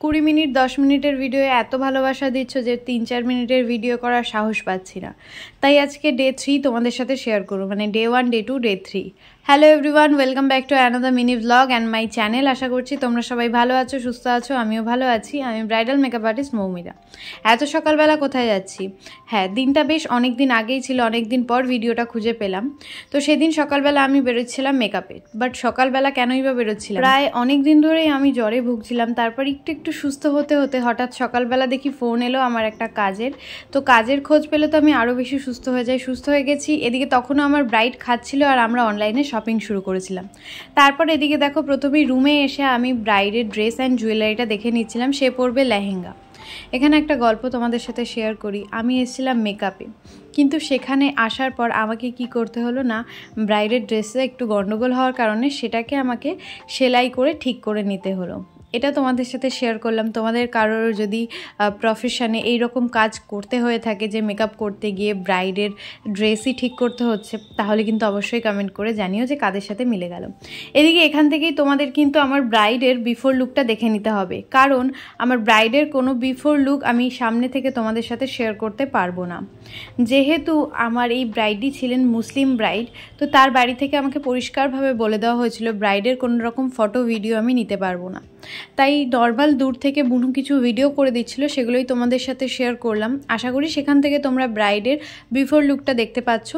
20 minute 10 মিনিটের video এত ভালোবাসা দিচ্ছ যে 3-4 মিনিটের ভিডিও করার সাহস পাচ্ছি না। তাই আজকে ডে 3 তোমাদের সাথে শেয়ার করব, মানে day 1, day 2, day 3। Hello everyone, welcome back to another mini blog and my channel. আশা করছি তোমরা সবাই ভালো আছো, সুস্থ আছো, আমিও ভালো আছি। আমি ব্রাইডাল মেকআপ আর্টিস্ট মৌমিতা। এত সকালবেলা কোথায় যাচ্ছি? হ্যাঁ, দিনটা বেশ অনেক দিন আগেই ছিল, অনেক দিন পর ভিডিওটা খুঁজে পেলাম। তো সেদিন সকালবেলা আমি বেরোচ্ছিলাম মেকআপে, বাট সকালবেলা কেনই বা বেরোচ্ছিলাম, প্রায় অনেক দিন ধরেই আমি জ্বরে ভুগছিলাম। তারপর একটু সুস্থ হতে হতে হঠাৎ সকালবেলা দেখি ফোন এলো আমার একটা কাজের। তো কাজের খোঁজ পেলে তো আমি আরও বেশি সুস্থ হয়ে যাই, সুস্থ হয়ে গেছি। এদিকে তখনও আমার ব্রাইড খাচ্ছিল আর আমরা অনলাইনে শপিং শুরু করেছিলাম। তারপর এদিকে দেখো, প্রথমেই রুমে এসে আমি ব্রাইডের ড্রেস অ্যান্ড জুয়েলারিটা দেখে নিচ্ছিলাম। সে পরবে লেহেঙ্গা। এখানে একটা গল্প তোমাদের সাথে শেয়ার করি। আমি এসেছিলাম মেকআপে, কিন্তু সেখানে আসার পর আমাকে কি করতে হলো না, ব্রাইডের ড্রেসে একটু গন্ডগোল হওয়ার কারণে সেটাকে আমাকে সেলাই করে ঠিক করে নিতে হলো। এটা তোমাদের সাথে শেয়ার করলাম। তোমাদের কারোর যদি প্রফেশনে এইরকম কাজ করতে হয়ে থাকে যে মেকআপ করতে গিয়ে ব্রাইডের ড্রেসই ঠিক করতে হচ্ছে, তাহলে কিন্তু অবশ্যই কমেন্ট করে জানিও যে কাদের সাথে মিলে গেল। এদিকে এখান থেকেই তোমাদের কিন্তু আমার ব্রাইডের বিফোর লুকটা দেখে নিতে হবে, কারণ আমার ব্রাইডের কোনো বিফোর লুক আমি সামনে থেকে তোমাদের সাথে শেয়ার করতে পারবো না। যেহেতু আমার এই ব্রাইডই ছিলেন মুসলিম ব্রাইড, তো তার বাড়ি থেকে আমাকে পরিষ্কারভাবে বলে দেওয়া হয়েছিল ব্রাইডের কোনো রকম ফটো ভিডিও আমি নিতে পারবো না। তাই নর্মাল দূর থেকে বুনু কিছু ভিডিও করে দিচ্ছিল, সেগুলোই তোমাদের সাথে শেয়ার করলাম। আশা করি সেখান থেকে তোমরা ব্রাইডের বিফোর লুকটা দেখতে পাচ্ছ।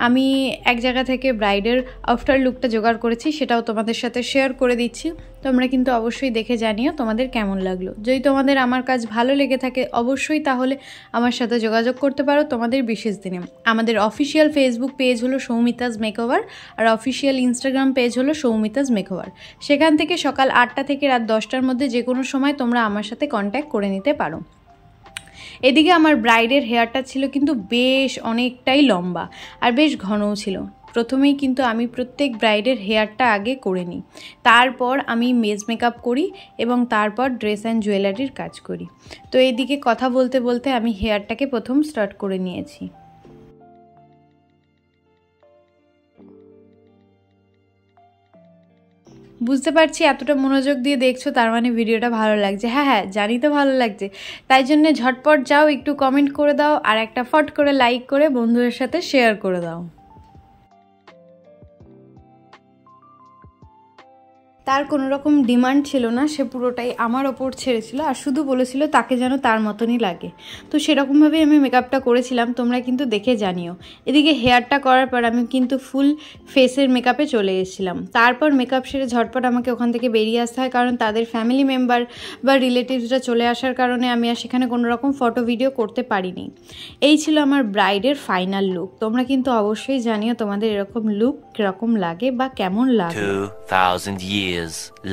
আমি এক জায়গা থেকে ব্রাইডের আফটার লুকটা জোগাড় করেছি, সেটাও তোমাদের সাথে শেয়ার করে দিচ্ছি। তোমরা কিন্তু অবশ্যই দেখে জানিও তোমাদের কেমন লাগলো। যদি তোমাদের আমার কাজ ভালো লেগে থাকে অবশ্যই তাহলে আমার সাথে যোগাযোগ করতে পারো তোমাদের বিশেষ দিনে। আমাদের অফিসিয়াল ফেসবুক পেজ হলো সৌমিতাজ মেকওভার, আর অফিসিয়াল ইনস্টাগ্রাম পেজ হলো সৌমিতাজ মেকওভার। সেখান থেকে সকাল 8টা থেকে রাত 10টার মধ্যে যে কোনো সময় তোমরা আমার সাথে কন্ট্যাক্ট করে নিতে পারো। এদিকে আমার ব্রাইডের হেয়ারটা ছিল কিন্তু বেশ অনেকটাই লম্বা আর বেশ ঘনও ছিল। প্রথমেই কিন্তু আমি প্রত্যেক ব্রাইডের হেয়ারটা আগে করে নিই, তারপর আমি মেজ মেকআপ করি এবং তারপর ড্রেস অ্যান্ড জুয়েলারির কাজ করি। তো এইদিকে কথা বলতে বলতে আমি হেয়ারটাকে প্রথম স্টার্ট করে নিয়েছি। বুঝতে পারছি এতটা মনোযোগ দিয়ে দেখছো, তার মানে ভিডিওটা ভালো লাগছে। হ্যাঁ, জানি তো ভালো লাগছে। তাই জন্য ঝটপট যাও, একটু কমেন্ট করে দাও আর একটা ফট করে লাইক করে বন্ধুদের সাথে শেয়ার করে দাও। তার কোনো রকম ডিমান্ড ছিল না, সে পুরোটাই আমার ওপর ছেড়েছিল আর শুধু বলেছিল তাকে যেন তার মতনই লাগে। তো সেরকমভাবেই আমি মেকআপটা করেছিলাম, তোমরা কিন্তু দেখে জানিও। এদিকে হেয়ারটা করার পর আমি কিন্তু ফুল ফেসের মেকআপে চলে এসেছিলাম। তারপর মেকআপ সেরে ঝটপট আমাকে ওখান থেকে বেরিয়ে আসতে হয়, কারণ তাদের ফ্যামিলি মেম্বার বা রিলেটিভসরা চলে আসার কারণে আমি আর সেখানে কোনো রকম ফটো ভিডিও করতে পারিনি। এই ছিল আমার ব্রাইডের ফাইনাল লুক। তোমরা কিন্তু অবশ্যই জানিও তোমাদের এরকম লুক কীরকম লাগে বা কেমন লাগে। 2000 years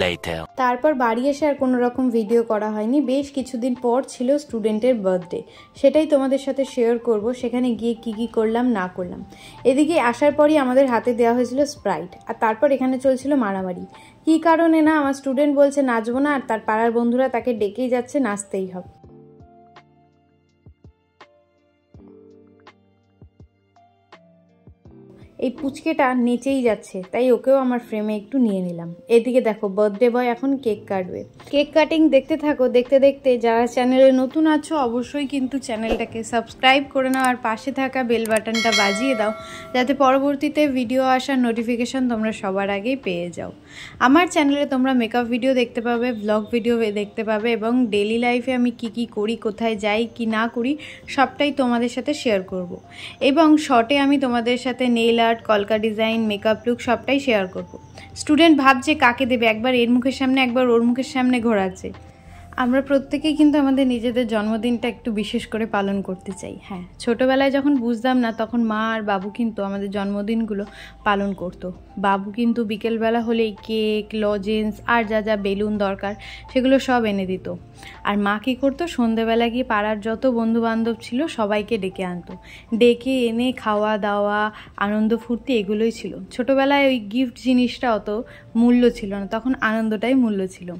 later. তারপর বাড়ি এসে আর কোনো রকম ভিডিও করা হয়নি। বেশ কিছুদিন পর ছিল স্টুডেন্টের বার্থডে, সেটাই তোমাদের সাথে শেয়ার করব। সেখানে গিয়ে কি করলাম না করলাম। এদিকে আসার পরই আমাদের হাতে দেওয়া হয়েছিল স্প্রাইট, আর তারপর এখানে চলছিল মারামারি। কী কারণে না, আমার স্টুডেন্ট বলছে নাচবো না, আর তার পাড়ার বন্ধুরা তাকে ডেকেই যাচ্ছে নাচতেই হবে। এই পুচকেটা নেচেই যাচ্ছে, তাই ওকেও আমার ফ্রেমে একটু নিয়ে নিলাম। এদিকে দেখো, বার্থডে বয় এখন কেক কাটবে। কেক কাটিং দেখতে থাকো। দেখতে দেখতে যারা চ্যানেলে নতুন আছো অবশ্যই কিন্তু চ্যানেলটাকে সাবস্ক্রাইব করে নাও আর পাশে থাকা বেল বাটনটা বাজিয়ে দাও, যাতে পরবর্তীতে ভিডিও আসার নোটিফিকেশান তোমরা সবার আগেই পেয়ে যাও। আমার চ্যানেলে তোমরা মেকআপ ভিডিও দেখতে পাবে, ব্লগ ভিডিও দেখতে পাবে এবং ডেলি লাইফে আমি কি করি, কোথায় যাই, কি না করি সবটাই তোমাদের সাথে শেয়ার করব। এবং শর্টে আমি তোমাদের সাথে নেইল আর্ট, কলকা ডিজাইন, মেকআপ লুক সবটাই শেয়ার করব। স্টুডেন্ট ভাবছে কাকে দেবে, একবার এর মুখের সামনে একবার ওর মুখের সামনে ঘোরাচ্ছে। আমরা প্রত্যেকেই কিন্তু আমাদের নিজেদের জন্মদিনটা একটু বিশেষ করে পালন করতে চাই। হ্যাঁ, ছোটোবেলায় যখন বুঝতাম না তখন মা আর বাবু কিন্তু আমাদের জন্মদিনগুলো পালন করতো। বাবু কিন্তু বিকেলবেলা হলেই কেক, লজেন্স আর যা বেলুন দরকার সেগুলো সব এনে দিত। আর মা কী করতো, সন্ধেবেলা গিয়ে পাড়ার যত বন্ধুবান্ধব ছিল সবাইকে ডেকে আনতো। ডেকে এনে খাওয়া দাওয়া, আনন্দ ফুর্তি এগুলোই ছিল। ছোটোবেলায় ওই গিফট জিনিসটা অত মূল্য ছিল না, তখন আনন্দটাই মূল্য ছিল।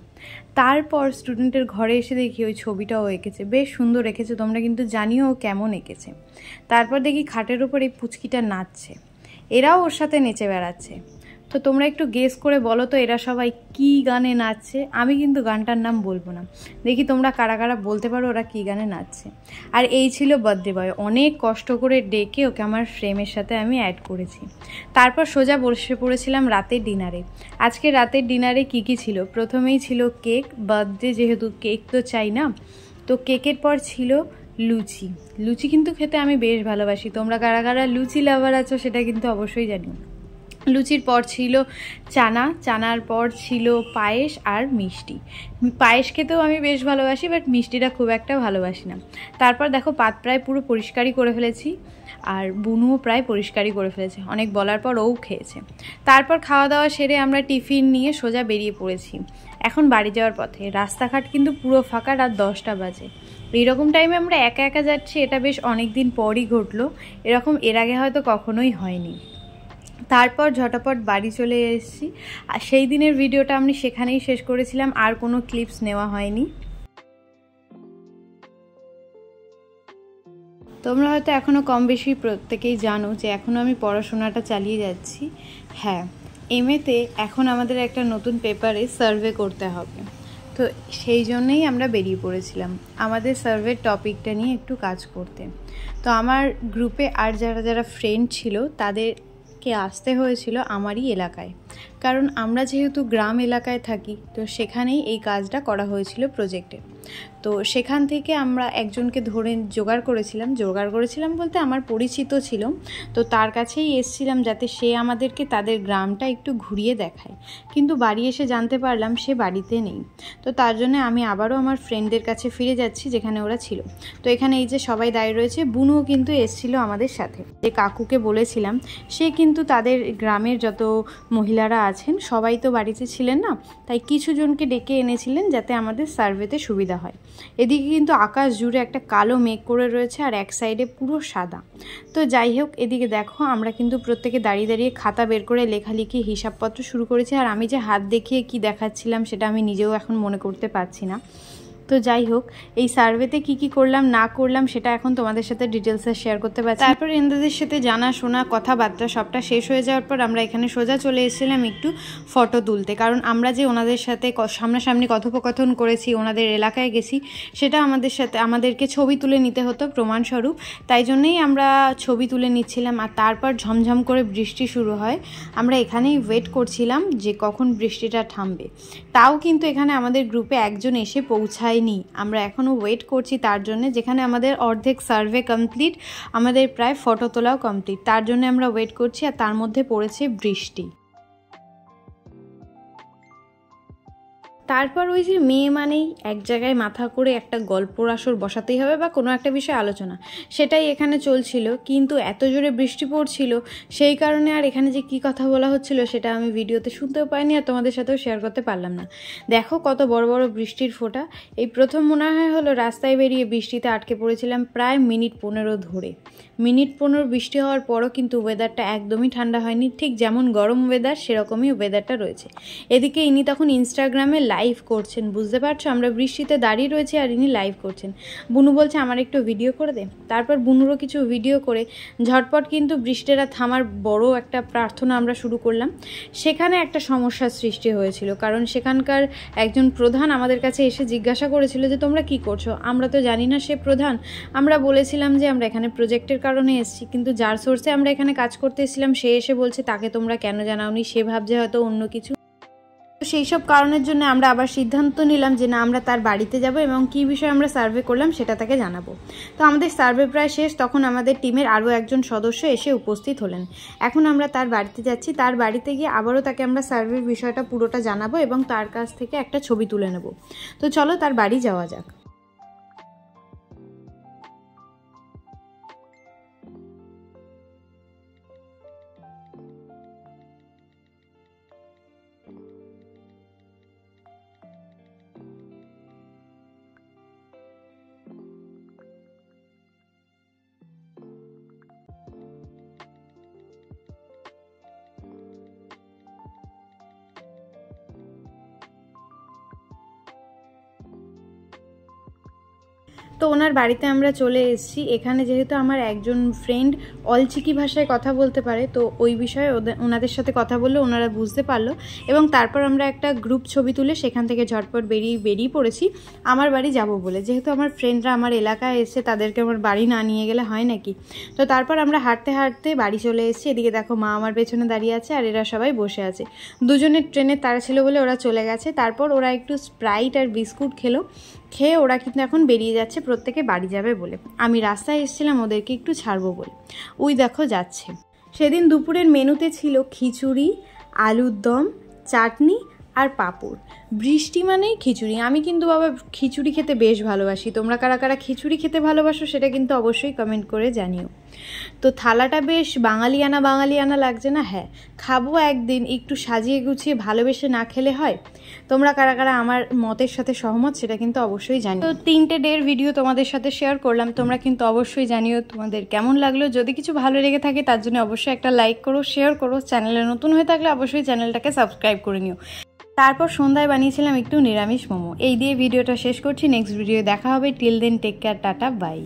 তারপর স্টুডেন্টের ঘরে এসে দেখি ওই ছবিটাও এঁকেছে, বেশ সুন্দর এঁকেছে। তোমরা কিন্তু জানিও ও কেমন এঁকেছে। তারপর দেখি খাটের ওপর এই পুচকিটা নাচছে, এরাও ওর সাথে নেচে বেড়াচ্ছে। তো তোমরা একটু গেস করে বলো তো এরা সবাই কি গানে নাচছে। আমি কিন্তু গানটার নাম বলবো না, দেখি তোমরা কারা কারা বলতে পারো ওরা কি গানে নাচছে। আর এই ছিল বার্থডে বয়, অনেক কষ্ট করে ডেকে ওকে আমার ফ্রেমের সাথে আমি অ্যাড করেছি। তারপর সোজা বসে পড়েছিলাম রাতের ডিনারে। আজকে রাতের ডিনারে কি কি ছিল, প্রথমেই ছিল কেক, বার্থডে যেহেতু কেক তো চাই না। তো কেকের পর ছিল লুচি। লুচি কিন্তু খেতে আমি বেশ ভালোবাসি, তোমরা কারা কারা লুচি লাভার আছো সেটা কিন্তু অবশ্যই জানি। লুচির পর ছিল চানা, চানার পর ছিল পায়েস আর মিষ্টি। পায়েস খেতেও আমি বেশ ভালোবাসি, বাট মিষ্টিটা খুব একটা ভালোবাসি না। তারপর দেখো পাত প্রায় পুরো পরিষ্কারই করে ফেলেছি, আর বুনুও প্রায় পরিষ্কারই করে ফেলেছে, অনেক বলার পর ও খেয়েছে। তারপর খাওয়া দাওয়া সেরে আমরা টিফিন নিয়ে সোজা বেরিয়ে পড়েছি। এখন বাড়ি যাওয়ার পথে, রাস্তাঘাট কিন্তু পুরো ফাঁকা, রাত 10টা বাজে। এইরকম টাইমে আমরা একা একা যাচ্ছি, এটা বেশ অনেক দিন পরই ঘটলো, এরকম এর আগে হয়তো কখনোই হয়নি। তারপর ঝটাপট বাড়ি চলে এসেছি, আর সেই দিনের ভিডিওটা আমি সেখানেই শেষ করেছিলাম, আর কোনো ক্লিপস নেওয়া হয়নি। তোমরা হয়তো এখনও কম বেশি প্রত্যেকেই জানো যে এখনও আমি পড়াশোনাটা চালিয়ে যাচ্ছি। হ্যাঁ, এমএতে এখন আমাদের একটা নতুন পেপারে সার্ভে করতে হবে, তো সেই জন্যেই আমরা বেরিয়ে পড়েছিলাম আমাদের সার্ভের টপিকটা নিয়ে একটু কাজ করতে। তো আমার গ্রুপে আর যারা যারা ফ্রেন্ড ছিল তাদেরকে আসতে হয়েছিল আমারই এলাকায়, কারণ আমরা যেহেতু গ্রাম এলাকায় থাকি, তো সেখানেই এই কাজটা করা হয়েছিল প্রজেক্টে। তো সেখান থেকে আমরা একজনকে ধরে জোগাড় করেছিলাম বলতে আমার পরিচিত ছিল, তো তার কাছেই এসছিলাম যাতে সে আমাদেরকে তাদের গ্রামটা একটু ঘুরিয়ে দেখায়। কিন্তু বাড়ি এসে জানতে পারলাম সে বাড়িতে নেই। তো তার জন্য আমি আবারও আমার ফ্রেন্ডদের কাছে ফিরে যাচ্ছি যেখানে ওরা ছিল। তো এখানে এই যে সবাই দাঁড়িয়ে রয়েছে, বুনুও কিন্তু এসছিল আমাদের সাথে। যে কাকুকে বলেছিলাম সে কিন্তু তাদের গ্রামের যত মহিলারা আছেন সবাই তো বাড়িতে ছিলেন না, তাই কিছু জনকে ডেকে এনেছিলেন যাতে আমাদের সার্ভেতে সুবিধা হয়। এদিকে কিন্তু আকাশ জুড়ে একটা কালো মেঘ করে রয়েছে, আর এক সাইডে পুরো সাদা। তো যাই হোক, এদিকে দেখো আমরা কিন্তু প্রত্যেকে দাঁড়িয়ে দাঁড়িয়ে খাতা বের করে লেখালেখি হিসাবপত্র শুরু করেছি। আর আমি যে হাত দেখিয়ে কি দেখাচ্ছিলাম সেটা আমি নিজেও এখন মনে করতে পারছি না। তো যাই হোক, এই সার্ভেতে কি কি করলাম না করলাম সেটা এখন তোমাদের সাথে ডিটেলসে শেয়ার করতে পারছি। তারপর এনাদের সাথে জানা শোনা কথাবার্তা সবটা শেষ হয়ে যাওয়ার পর আমরা এখানে সোজা চলে এসেছিলাম একটু ফটো তুলতে, কারণ আমরা যে ওনাদের সাথে সামনাসামনি কথোপকথন করেছি, ওনাদের এলাকায় গেছি, সেটা আমাদেরকে ছবি তুলে নিতে হতো প্রমাণস্বরূপ, তাই জন্যেই আমরা ছবি তুলে নিচ্ছিলাম। আর তারপর ঝমঝম করে বৃষ্টি শুরু হয়, আমরা এখানেই ওয়েট করছিলাম যে কখন বৃষ্টিটা থামবে। তাও কিন্তু এখানে আমাদের গ্রুপে একজন এসে পৌঁছায়নি, আমরা এখনও ওয়েট করছি তার জন্য। যেখানে আমাদের অর্ধেক সার্ভে কমপ্লিট, আমাদের প্রায় ফটো তোলাও কমপ্লিট, তার জন্য আমরা ওয়েট করছি। আর তার মধ্যে পড়েছে বৃষ্টি। তারপর ওই যে মেয়ে মানেই এক জায়গায় মাথা করে একটা গল্পর আসর বসাতেই হবে বা কোনো একটা বিষয়ে আলোচনা, সেটাই এখানে চলছিল। কিন্তু এত জোরে বৃষ্টি পড়ছিল, সেই কারণে আর এখানে যে কি কথা বলা হচ্ছিল সেটা আমি ভিডিওতে শুনতেও পাইনি, আর তোমাদের সাথেও শেয়ার করতে পারলাম না। দেখো কত বড় বড় বৃষ্টির ফোঁটা। এই প্রথম মনে হলো রাস্তায় বেরিয়ে বৃষ্টিতে আটকে পড়েছিলাম প্রায় মিনিট 15 ধরে। মিনিট 15 বৃষ্টি হওয়ার পরও কিন্তু ওয়েদারটা একদমই ঠান্ডা হয়নি, ঠিক যেমন গরম ওয়েদার সেরকমই ওয়েদারটা রয়েছে। এদিকে ইনি তখন ইনস্টাগ্রামে লাইভ করছেন, বুঝতে পারছো, আমরা বৃষ্টিতে দাঁড়িয়ে রয়েছি আর ইনি লাইভ করছেন। বুনু বলছে আমার একটু ভিডিও করে দে। তারপর বুনুরও কিছু ভিডিও করে ঝটপট কিন্তু বৃষ্টিটা থামার বড় একটা প্রার্থনা আমরা শুরু করলাম। সেখানে একটা সমস্যার সৃষ্টি হয়েছিল, কারণ সেখানকার একজন প্রধান আমাদের কাছে এসে জিজ্ঞাসা করেছিল যে তোমরা কি করছো। আমরা তো জানি না সে প্রধান। আমরা বলেছিলাম যে আমরা এখানে প্রজেক্টের কারণে এসেছি, কিন্তু যার সোর্সে আমরা এখানে কাজ করতে এসেছিলাম সে এসে বলছে তাকে তোমরা কেন জানাওনি, সে ভাবছে হয়তো অন্য কিছু। সেই সব কারণের জন্য আমরা আবার সিদ্ধান্ত নিলাম যে না, আমরা তার বাড়িতে যাব এবং কি বিষয়ে আমরা সার্ভে করলাম সেটা তাকে জানাবো। তো আমাদের সার্ভে প্রায় শেষ, তখন আমাদের টিমের আরও একজন সদস্য এসে উপস্থিত হলেন। এখন আমরা তার বাড়িতে যাচ্ছি, তার বাড়িতে গিয়ে আবারও তাকে আমরা সার্ভের বিষয়টা পুরোটা জানাবো এবং তার কাছ থেকে একটা ছবি তুলে নেব। তো চলো তার বাড়ি যাওয়া যাক। তো ওনার বাড়িতে আমরা চলে এসেছি। এখানে যেহেতু আমার একজন ফ্রেন্ড অলচিকি ভাষায় কথা বলতে পারে, তো ওই বিষয়ে ওনাদের সাথে কথা বললে ওনারা বুঝতে পারলো, এবং তারপর আমরা একটা গ্রুপ ছবি তুলে সেখান থেকে ঝটপট বেরিয়ে পড়েছি আমার বাড়ি যাব বলে। যেহেতু আমার ফ্রেন্ডরা আমার এলাকায় এসে, তাদেরকে আমার বাড়ি না নিয়ে গেলে হয় নাকি। তো তারপর আমরা হাঁটতে হাঁটতে বাড়ি চলে এসেছি। এদিকে দেখো মা আমার পেছনে দাঁড়িয়ে আছে আর এরা সবাই বসে আছে। দুজনের ট্রেনের তাড়া ছিল বলে ওরা চলে গেছে। তারপর ওরা একটু স্প্রাইট আর বিস্কুট খেয়ে ওরা কিন্তু এখন বেরিয়ে যাচ্ছে প্রত্যেকে বাড়ি যাবে বলে। আমি রাস্তায় এসেছিলাম ওদেরকে একটু ছাড়বো বলে। ওই দেখো যাচ্ছে। সেদিন দুপুরের মেনুতে ছিল খিচুড়ি, আলুর দম, চাটনি আর পাঁপড়। বৃষ্টি মানেই খিচুড়ি। আমি কিন্তু বাবা খিচুড়ি খেতে বেশ ভালোবাসি। তোমরা কারা কারা খিচুড়ি খেতে ভালোবাসো সেটা কিন্তু অবশ্যই কমেন্ট করে জানিও। তো থালাটা বেশ বাঙালিয়ানা লাগছে না? হ্যাঁ, খাবো একদিন। একটু সাজিয়ে গুছিয়ে ভালোবেসে না খেলে হয়? তোমরা কারা কারা আমার মতের সাথে সহমত সেটা কিন্তু অবশ্যই জানিও। তো 3টে ডের ভিডিও তোমাদের সাথে শেয়ার করলাম। তোমরা কিন্তু অবশ্যই জানিও তোমাদের কেমন লাগলো। যদি কিছু ভালো লেগে থাকে তার জন্য অবশ্যই একটা লাইক করো, শেয়ার করো। চ্যানেলে নতুন হয়ে থাকলে অবশ্যই চ্যানেলটাকে সাবস্ক্রাইব করে নিও। তারপর সন্ধ্যায় বানিয়েছিলাম একটু নিরামিষ মোমো। এই দিয়ে ভিডিওটা শেষ করছি। নেক্সট ভিডিও দেখা হবে। Till then take care, tata, by.